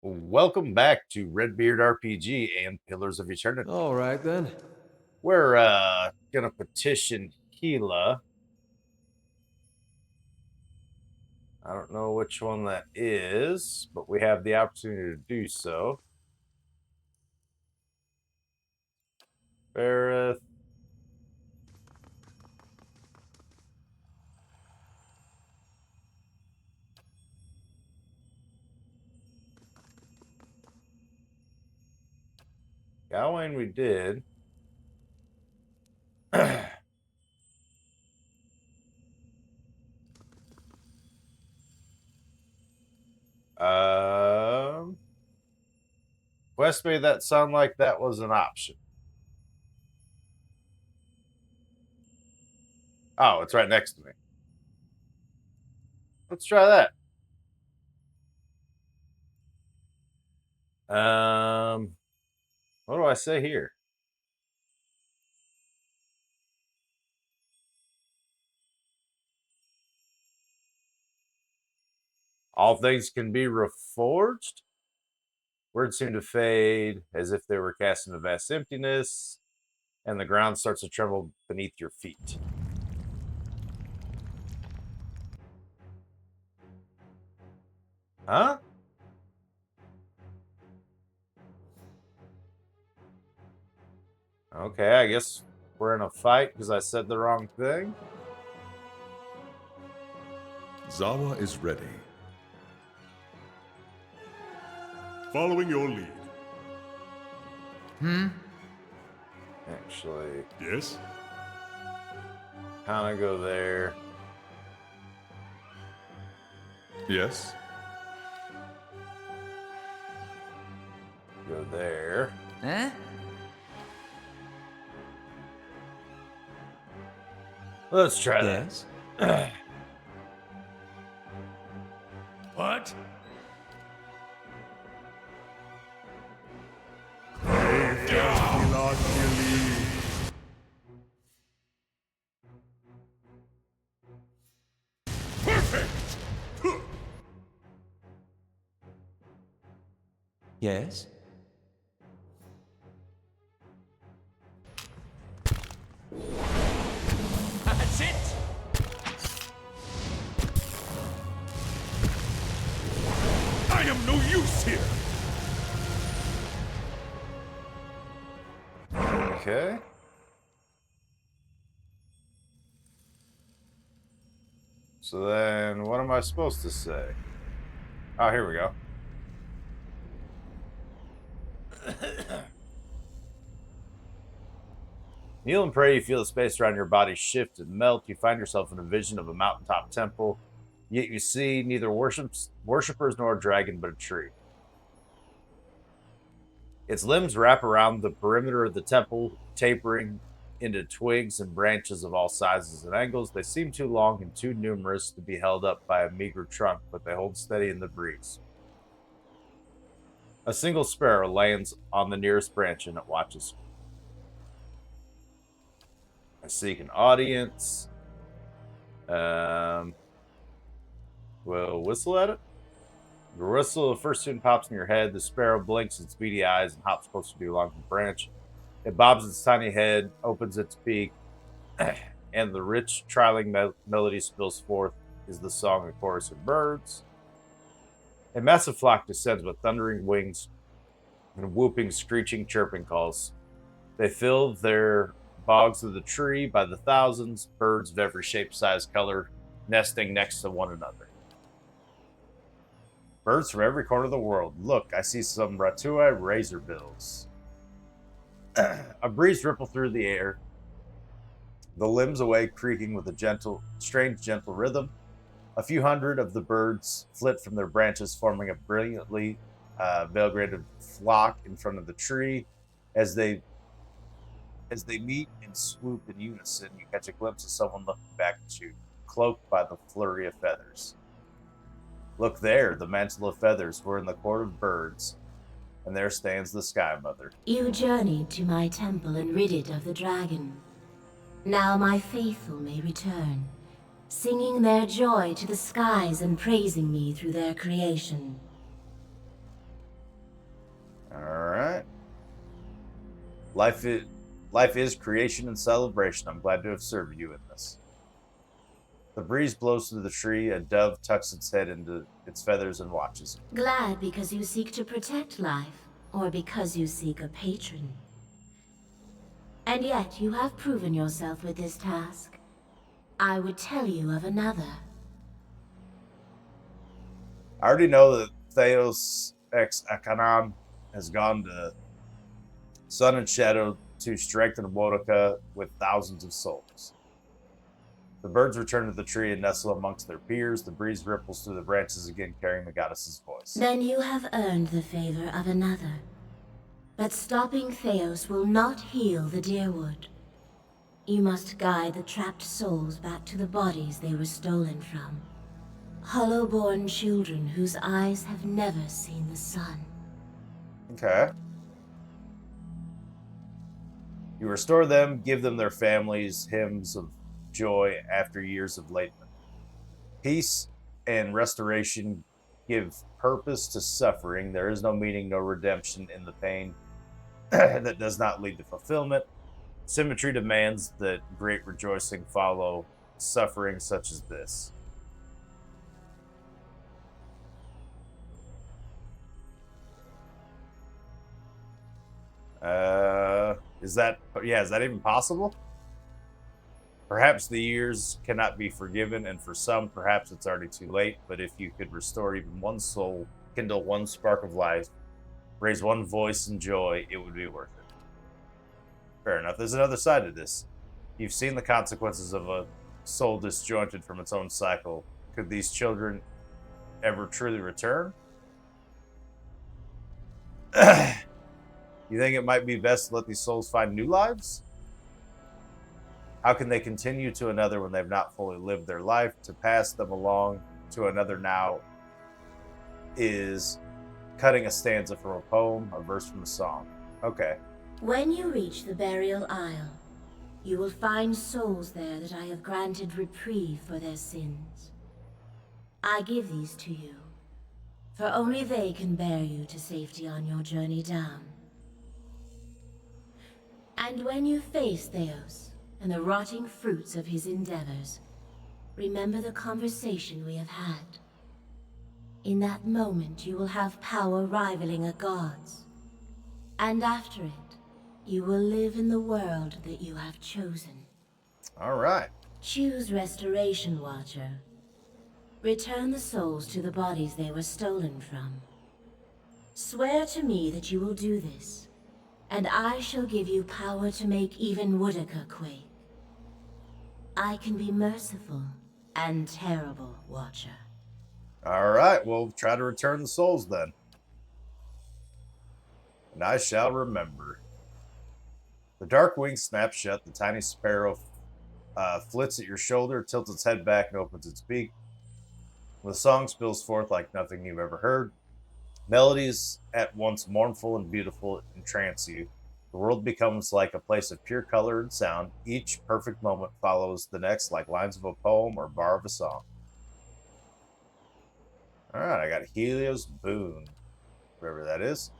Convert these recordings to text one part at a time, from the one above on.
Welcome back to Redbeard RPG and Pillars of Eternity. All right then. We're gonna petition Gila. I don't know which one that is, but we have the opportunity to do so. Fareth. Gawain we did. um Quest made that sound like that was an option. Oh, it's right next to me. Let's try that. What do I say here? All things can be reforged. Words seem to fade as if they were cast in a vast emptiness, and the ground starts to tremble beneath your feet. Huh? Okay, I guess we're in a fight because I said the wrong thing. Zawa is ready. Following your lead. Actually, Yes? kind of go there. Yes? Go there. Huh? Let's try Yes. that. What? Perfect! Yes. That's it! I am no use here! Okay. So then, what am I supposed to say? Oh, here we go. Kneel and pray. You feel the space around your body shift and melt. You find yourself in a vision of a mountaintop temple. Yet you see neither worshippers nor a dragon, but a tree. Its limbs wrap around the perimeter of the temple, tapering into twigs and branches of all sizes and angles. They seem too long and too numerous to be held up by a meager trunk, but they hold steady in the breeze. A single sparrow lands on the nearest branch and it watches. I seek an audience. We'll whistle at it. The whistle of the first tune pops in your head. The sparrow blinks its beady eyes and hops closer to you along the branch. It bobs its tiny head, opens its beak, and the rich, trilling melody spills forth is the song and chorus of birds. A massive flock descends with thundering wings and whooping, screeching, chirping calls. They fill their bogs of the tree by the thousands, birds of every shape, size, color, nesting next to one another. Birds from every corner of the world. Look, I see some Ratui razorbills. A breeze rippled through the air, the limbs away creaking with a strange, gentle rhythm. A few hundred of the birds flit from their branches, forming a brilliantly variegated flock in front of the tree. As they meet and swoop in unison, you catch a glimpse of someone looking back at you, cloaked by the flurry of feathers. Look there, the mantle of feathers. We're in the court of birds, and there stands the Sky Mother. You journeyed to my temple and rid it of the dragon. Now my faithful may return, singing their joy to the skies and praising me through their creation. Life is, life is creation and celebration. I'm glad to have served you in this. The breeze blows through the tree. A dove tucks its head into its feathers and watches. Glad because you seek to protect life, or because you seek a patron. And yet you have proven yourself with this task. I would tell you of another. I already know that Theos ex Akanan has gone to Sun and Shadow to strengthen Wodoka with thousands of souls. The birds return to the tree and nestle amongst their peers. The breeze ripples through the branches again, carrying the goddess's voice. Then you have earned the favor of another. But stopping Theos will not heal the Deerwood. You must guide the trapped souls back to the bodies they were stolen from. Hollow-born children whose eyes have never seen the sun. Okay. You restore them, give them their families hymns of joy after years of latent. Peace and restoration give purpose to suffering. There is no meaning, no redemption in the pain that does not lead to fulfillment. Symmetry demands that great rejoicing follow suffering such as this. Is that even possible? Perhaps the years cannot be forgiven, and for some, perhaps it's already too late. But if you could restore even one soul, kindle one spark of life, raise one voice in joy, it would be worth it. Fair enough. There's another side to this. You've seen the consequences of a soul disjointed from its own cycle. Could these children ever truly return? You think it might be best to let these souls find new lives? How can they continue to another when they've not fully lived their life? To pass them along to another now is cutting a stanza from a poem, a verse from a song. Okay. When you reach the burial isle, you will find souls there that I have granted reprieve for their sins. I give these to you, for only they can bear you to safety on your journey down. And when you face Theos and the rotting fruits of his endeavors, remember the conversation we have had. In that moment, you will have power rivaling a god's. And after it, you will live in the world that you have chosen. All right. Choose Restoration, Watcher. Return the souls to the bodies they were stolen from. Swear to me that you will do this, and I shall give you power to make even Woodaka quake. I can be merciful and terrible, Watcher. All right. We'll try to return the souls then. And I shall remember. The dark wings snap shut. The tiny sparrow flits at your shoulder, tilts its head back, and opens its beak. The song spills forth like nothing you've ever heard. Melodies at once mournful and beautiful entrance you. The world becomes like a place of pure color and sound. Each perfect moment follows the next like lines of a poem or bar of a song. All right, I got Helios Boon, wherever that is.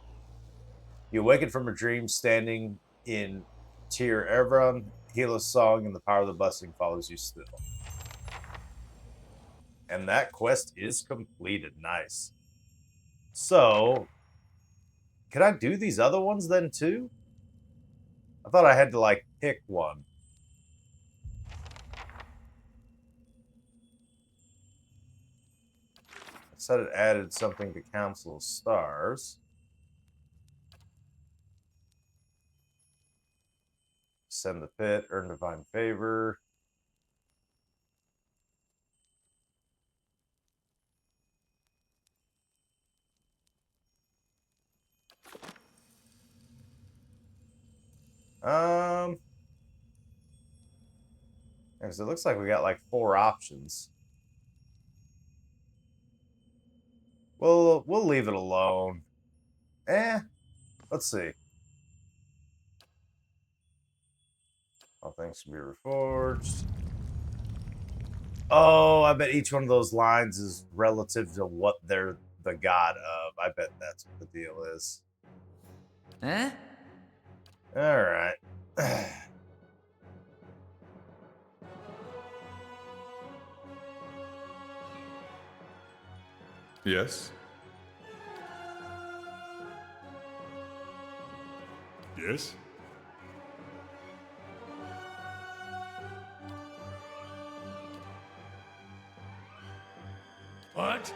You awaken from a dream standing in Tir Evron. Helios' song and the power of the blessing follows you still. And that quest is completed. Nice. So, can I do these other ones then too? I thought I had to like pick one. I said it added something to Council of Stars. Send the pit, earn divine favor. Because it looks like we got like 4 options. We'll leave it alone. Let's see. All things can be reforged. Oh, I bet each one of those lines is relative to what they're the god of. I bet that's what the deal is. Eh? All right. Yes? Yes? What?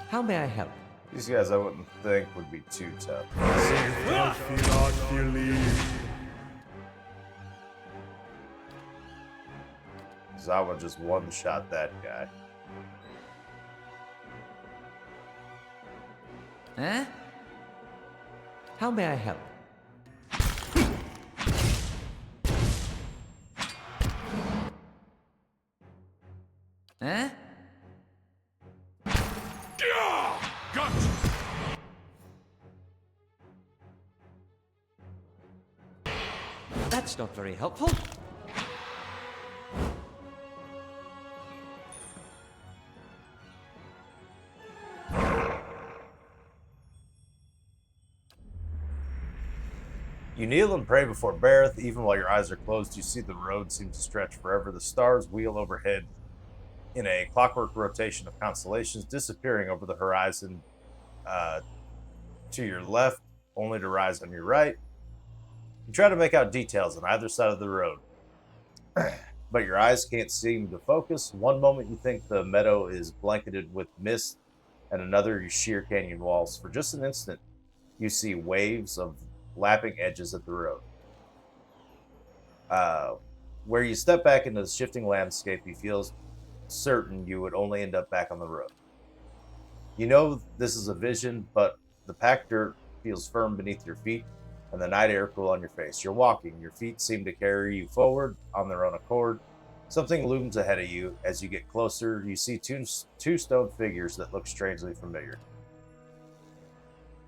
How may I help? These guys I wouldn't think would be too tough. Because I would just one-shot that guy. Huh? How may I help? Huh? Gotcha! That's not very helpful. You kneel and pray before Bareth. Even while your eyes are closed, you see the road seem to stretch forever. The stars wheel overhead in a clockwork rotation of constellations, disappearing over the horizon to your left, only to rise on your right. You try to make out details on either side of the road, but your eyes can't seem to focus. One moment you think the meadow is blanketed with mist, and another you sheer canyon walls. For just an instant, you see waves of lapping edges of the road. Where you step back into the shifting landscape, you feel certain you would only end up back on the road. You know this is a vision, but the packed dirt feels firm beneath your feet and the night air cool on your face. You're walking, your feet seem to carry you forward on their own accord. Something looms ahead of you. As you get closer, you see two stone figures that look strangely familiar.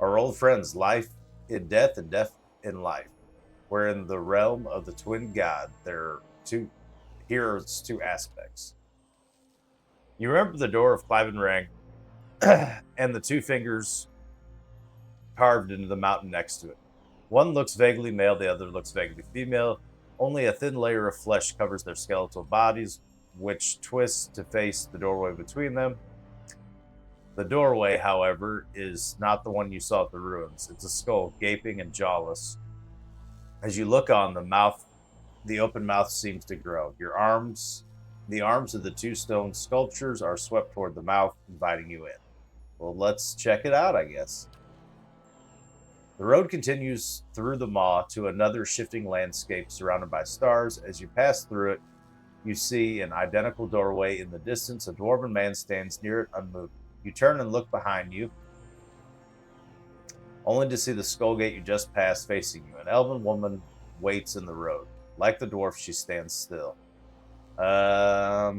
Our old friends, life in death and death in life. Where in the realm of the twin god, here are two aspects. You remember the door of Cliven Rang and the two fingers carved into the mountain next to it. One looks vaguely male, the other looks vaguely female. Only a thin layer of flesh covers their skeletal bodies, which twists to face the doorway between them. The doorway, however, is not the one you saw at the ruins. It's a skull, gaping and jawless. As you look on, the open mouth seems to grow. The arms of the two stone sculptures are swept toward the mouth, inviting you in. Well, let's check it out, I guess. The road continues through the maw to another shifting landscape surrounded by stars. As you pass through it, you see an identical doorway in the distance. A dwarven man stands near it, unmoved. You turn and look behind you, only to see the skull gate you just passed facing you. An elven woman waits in the road. Like the dwarf, she stands still. I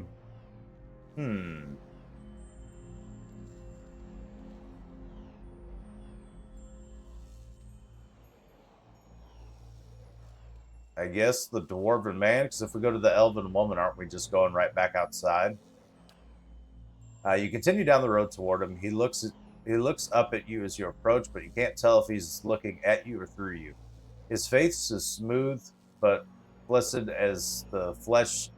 guess the dwarven man, because if we go to the elven woman, aren't we just going right back outside? You continue down the road toward him. He looks up at you as you approach, but you can't tell if he's looking at you or through you. His face is smooth but flaccid as the flesh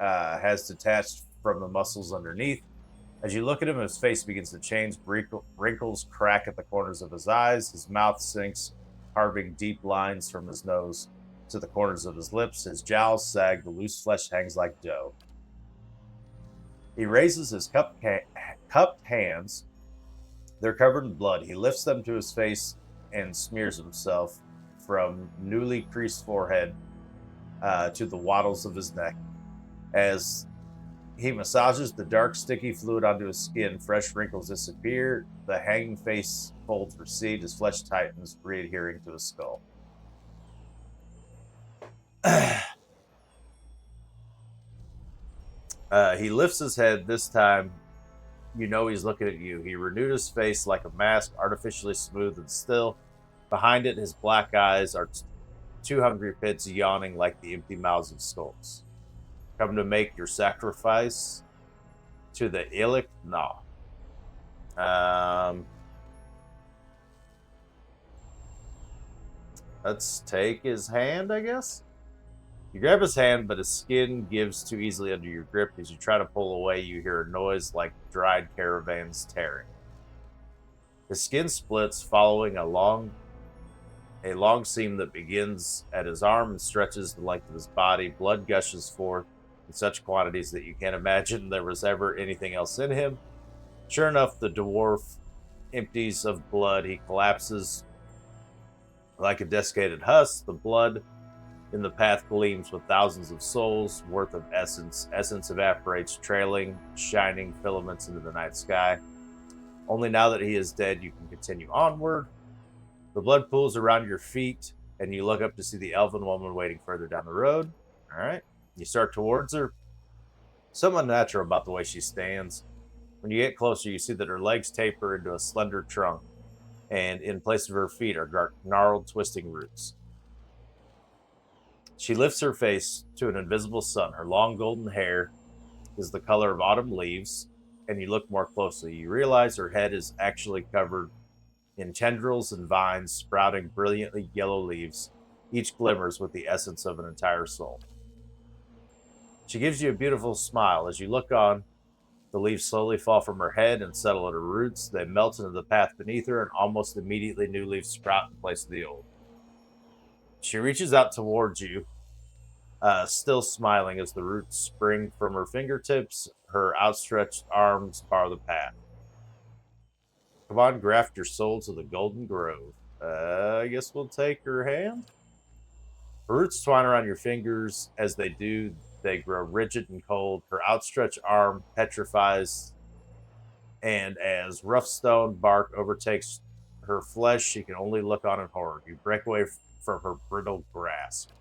has detached from the muscles underneath. As you look at him, his face begins to change. Wrinkles crack at the corners of his eyes. His mouth sinks, carving deep lines from his nose to the corners of his lips. His jowls sag. The loose flesh hangs like dough. He raises his cupped hands. They're covered in blood. He lifts them to his face and smears himself from newly creased forehead to the wattles of his neck. As he massages the dark, sticky fluid onto his skin, fresh wrinkles disappear. The hanging face folds recede. His flesh tightens, re-adhering to his skull. He lifts his head. This time, you know he's looking at you. He renewed his face like a mask, artificially smooth and still. Behind it, his black eyes are two hungry pits yawning like the empty mouths of skulls. Come to make your sacrifice to the Illic? No. Let's take his hand, I guess. You grab his hand, but his skin gives too easily under your grip. As you try to pull away, you hear a noise like dried caravans tearing. His skin splits, following a long seam that begins at his arm and stretches the length of his body. Blood gushes forth in such quantities that you can't imagine there was ever anything else in him. Sure enough, the dwarf empties of blood. He collapses like a desiccated husk. The blood in the path gleams with thousands of souls worth of essence. Essence evaporates, trailing shining filaments into the night sky. Only now that he is dead, you can continue onward. The blood pools around your feet, and you look up to see the elven woman waiting further down the road. All right. You start towards her. Somewhat unnatural about the way she stands. When you get closer, you see that her legs taper into a slender trunk, and in place of her feet are gnarled, twisting roots. She lifts her face to an invisible sun. Her long golden hair is the color of autumn leaves, and you look more closely. You realize her head is actually covered in tendrils and vines sprouting brilliantly yellow leaves. Each glimmers with the essence of an entire soul. She gives you a beautiful smile. As you look on, the leaves slowly fall from her head and settle at her roots. They melt into the path beneath her, and almost immediately new leaves sprout in place of the old. She reaches out towards you, still smiling as the roots spring from her fingertips. Her outstretched arms bar the path. Come on, graft your soul to the golden grove. I guess we'll take her hand. Her roots twine around your fingers. As they do, they grow rigid and cold. Her outstretched arm petrifies, and as rough stone bark overtakes her flesh, she can only look on in horror. You break away from her brittle grasp.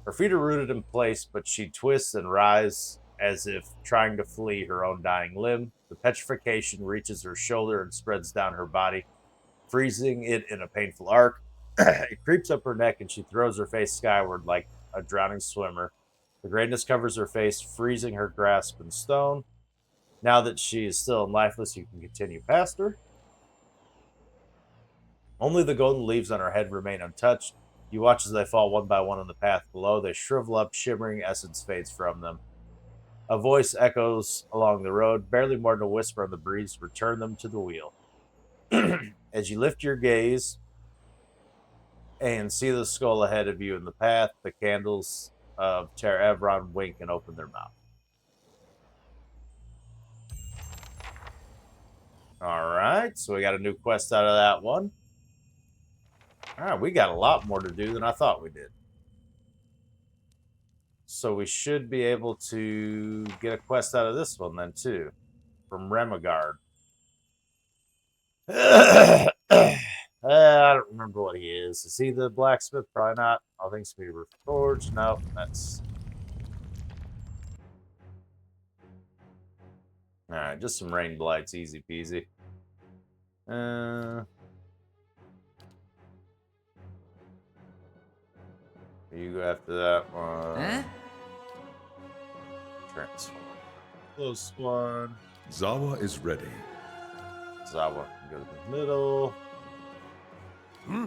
Her feet are rooted in place, but she twists and writhes as if trying to flee her own dying limb. The petrification reaches her shoulder and spreads down her body, freezing it in a painful arc. It creeps up her neck, and she throws her face skyward like a drowning swimmer. The grayness covers her face, freezing her grasp in stone. Now that she is still and lifeless, you can continue past her. Only the golden leaves on her head remain untouched. You watch as they fall one by one on the path below. They shrivel up, shimmering essence fades from them. A voice echoes along the road, barely more than a whisper on the breeze. Return them to the wheel. As you lift your gaze and see the skull ahead of you in the path, the candles of Ter Evron wink and open their mouth. All right, so we got a new quest out of that one. All right, we got a lot more to do than I thought we did. So we should be able to get a quest out of this one then, too. From Remigard. I don't remember what he is. Is he the blacksmith? Probably not. I think it's going to be reforged. No, that's... Alright, just some rain blights. Easy peasy. You go after that one. Huh? Transform. Close one. Zawa is ready. Zawa can go to the middle. Hmm?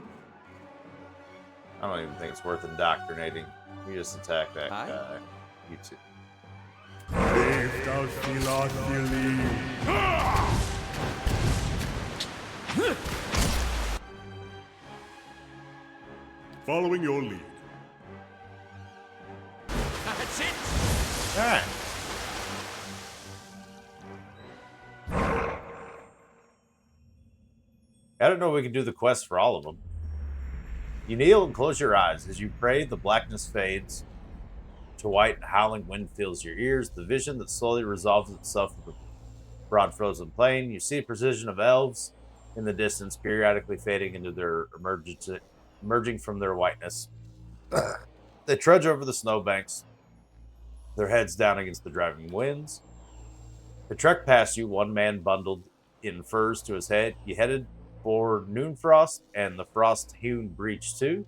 I don't even think it's worth indoctrinating. You just attack that Aye. guy. You too. If thou shalt believe. Following your lead. That's it. Alright. I don't know if we can do the quest for all of them. You kneel and close your eyes. As you pray, the blackness fades to white and howling wind fills your ears. The vision that slowly resolves itself with the broad frozen plain. You see a precision of elves in the distance, periodically fading into their emerging from their whiteness. They trudge over the snowbanks, their heads down against the driving winds. They trek past you, one man bundled in furs to his head. You headed for Noonfrost and the frost-hewn breach too.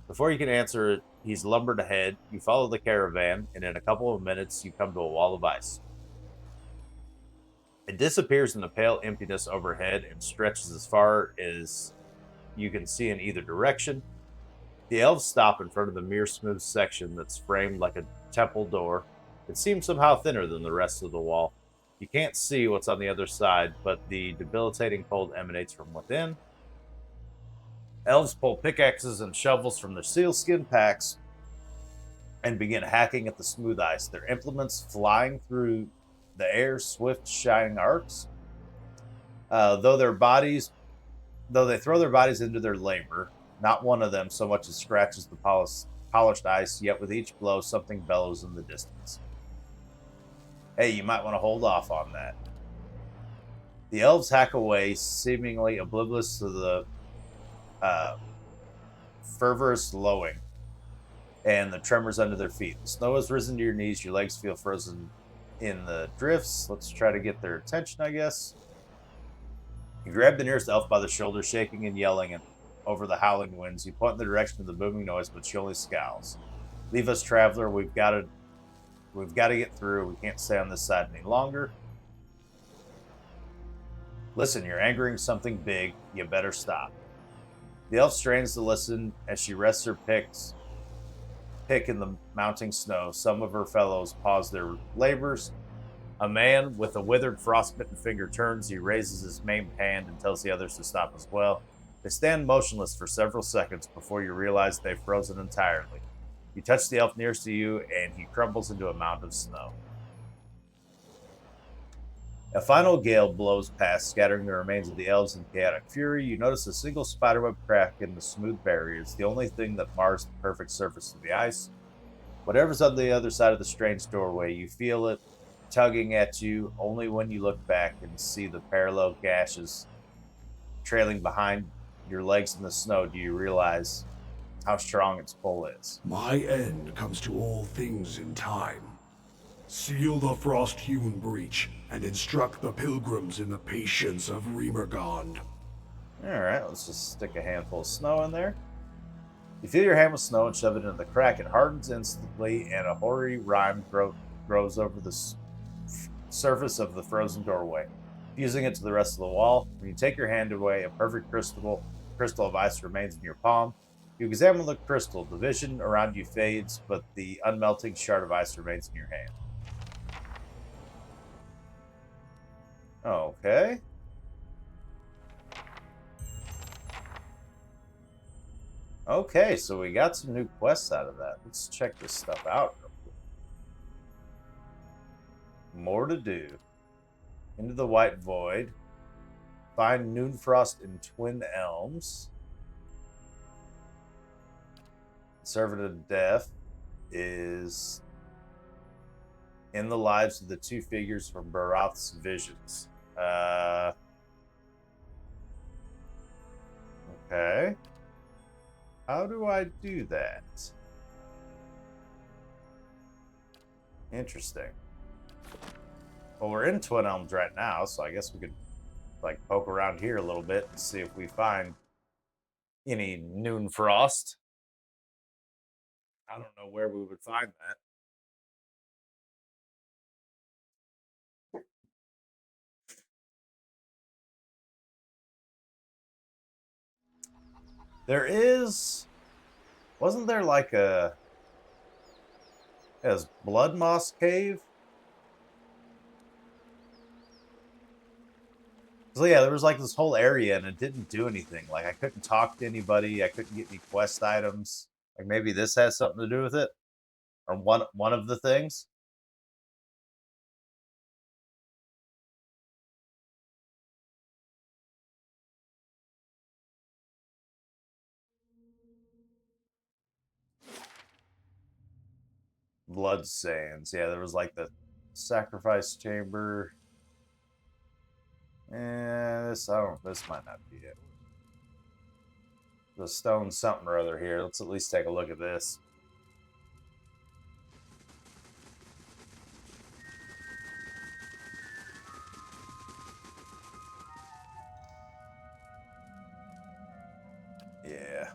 Before you can answer it, he's lumbered ahead. You follow the caravan, and in a couple of minutes, you come to a wall of ice. It disappears in the pale emptiness overhead and stretches as far as you can see in either direction. The elves stop in front of the mirror smooth section that's framed like a temple door. It seems somehow thinner than the rest of the wall. You can't see what's on the other side, but the debilitating cold emanates from within. Elves pull pickaxes and shovels from their sealskin packs and begin hacking at the smooth ice, their implements flying through the air, swift, shining arcs. Though they throw their bodies into their labor, not one of them so much as scratches the polished ice, yet with each blow, something bellows in the distance. Hey, you might want to hold off on that. The elves hack away, seemingly oblivious to the fervorous lowing and the tremors under their feet. The snow has risen to your knees, your legs feel frozen in the drifts. Let's try to get their attention, I guess. You grab the nearest elf by the shoulder, shaking and yelling over the howling winds. You point in the direction of the booming noise, but she only scowls. Leave us, traveler. We've got to get through. We can't stay on this side any longer. Listen, you're angering something big. You better stop. The elf strains to listen as she rests her pick in the mounting snow. Some of her fellows pause their labors. A man with a withered, frostbitten finger turns. He raises his maimed hand and tells the others to stop as well. They stand motionless for several seconds before you realize they've frozen entirely. You touch the elf nearest to you, and he crumbles into a mound of snow. A final gale blows past, scattering the remains of the elves in chaotic fury. You notice a single spiderweb crack in the smooth barrier. It's the only thing that mars the perfect surface of the ice. Whatever's on the other side of the strange doorway, you feel it tugging at you. Only when you look back and see the parallel gashes trailing behind your legs in the snow do you realize how strong its pull is. My end comes to all things in time. Seal the frost-hewn breach and instruct the pilgrims in the patience of Remergond. Alright, let's just stick a handful of snow in there. You fill your hand with snow and shove it into the crack. It hardens instantly, and a hoary rime grows over the surface of the frozen doorway, fusing it to the rest of the wall. When you take your hand away, a perfect crystal of ice remains in your palm. You examine the crystal. The vision around you fades, but the unmelting shard of ice remains in your hand. Okay. Okay, so we got some new quests out of that. Let's check this stuff out real quick. More to do. Into the White Void. Find Noonfrost in Twin Elms. Servant of Death is in the lives of the two figures from Barath's visions. Okay. How do I do that? Interesting. Well, we're in Twin Elms right now, so I guess we could like poke around here a little bit and see if we find any Noonfrost. I don't know where we would find that. There is... Wasn't there like a... As Blood Moss Cave? So yeah, there was like this whole area and it didn't do anything. Like I couldn't talk to anybody. I couldn't get any quest items. Like maybe this has something to do with it? Or one of the things? Blood Sands. Yeah, there was like the sacrifice chamber. This might not be it. The stone something or other here. Let's at least take a look at this. Yeah.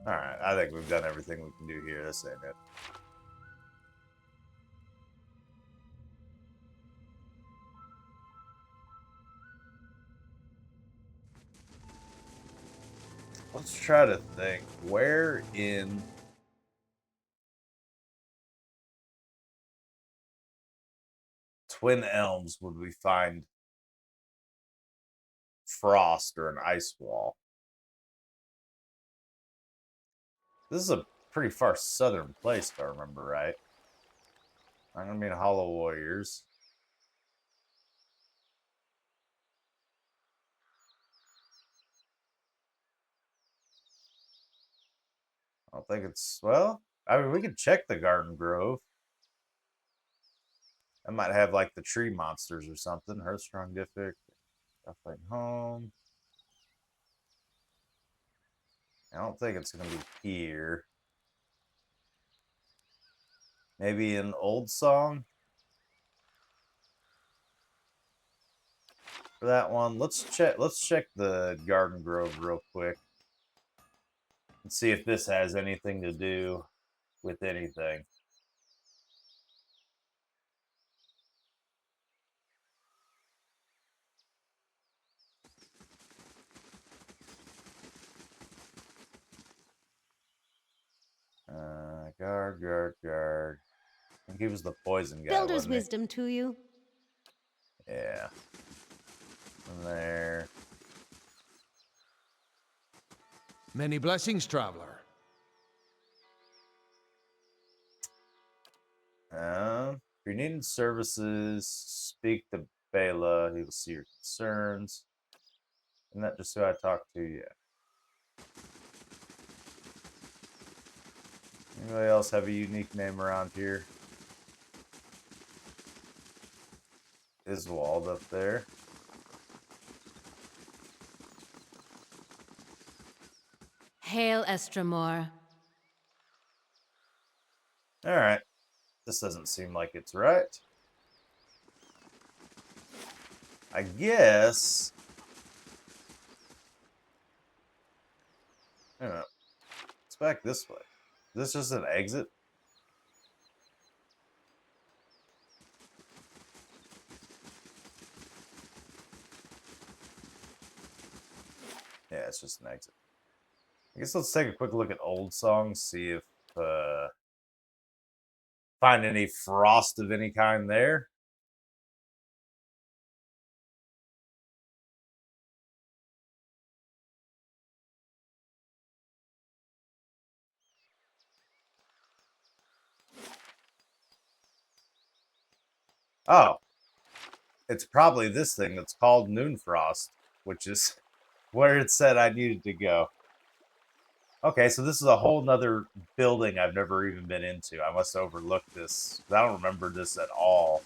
Alright, I think we've done everything we can do here. This ain't it. Let's try to think. Where in Twin Elms would we find frost or an ice wall? This is a pretty far southern place, if I remember right. I'm gonna mean Hollow Warriors. I don't think it's, well, I mean, we could check the Garden Grove. I might have like the tree monsters or something. Hearthstrong Diffic, Deathlight Home. I don't think it's gonna be here. Maybe an old song for that one. Let's check the Garden Grove real quick and see if this has anything to do with anything. Guard. I think he was the poison guy. Builder's Wasn't he? wisdom to you. Yeah. And there. Many blessings, traveler. If you're needing services, speak to Bela. He will see your concerns. Isn't that just who I talked to? Yeah. Anybody else have a unique name around here? Iswald up there. Hail, Estramor. Alright. This doesn't seem like it's right. I guess. I don't know. It's back this way. Is this just an exit? Yeah, it's just an exit. I guess let's take a quick look at old songs, see if find any frost of any kind there. Oh, it's probably this thing that's called Noonfrost, which is where it said I needed to go. Okay, so this is a whole nother building I've never even been into. I must have overlooked this. I don't remember this at all.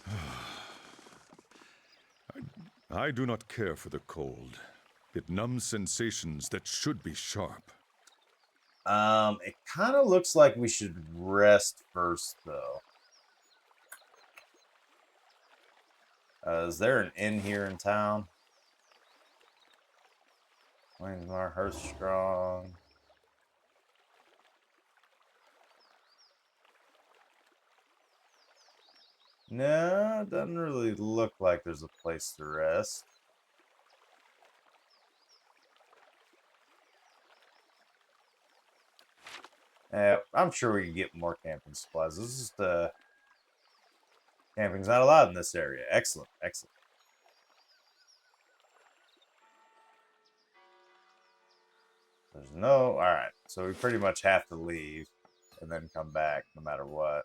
I do not care for the cold. It numbs sensations that should be sharp. It kind of looks like we should rest first, though. Is there an inn here in town? Waynesmar, Hearthstrong. No, it doesn't really look like there's a place to rest. I'm sure we can get more camping supplies. This is just, camping's not allowed in this area. Excellent, excellent. There's no, alright. So we pretty much have to leave and then come back no matter what.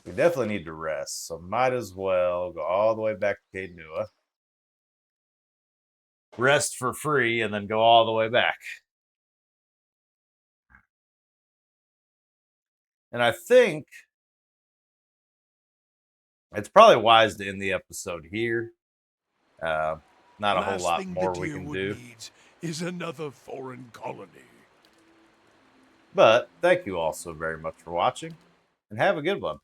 We definitely need to rest, so might as well go all the way back to Cadenua. Rest for free and then go all the way back. And I think it's probably wise to end the episode here. Not a whole lot more we can do. Needs is another foreign colony. But thank you all so very much for watching, and have a good one.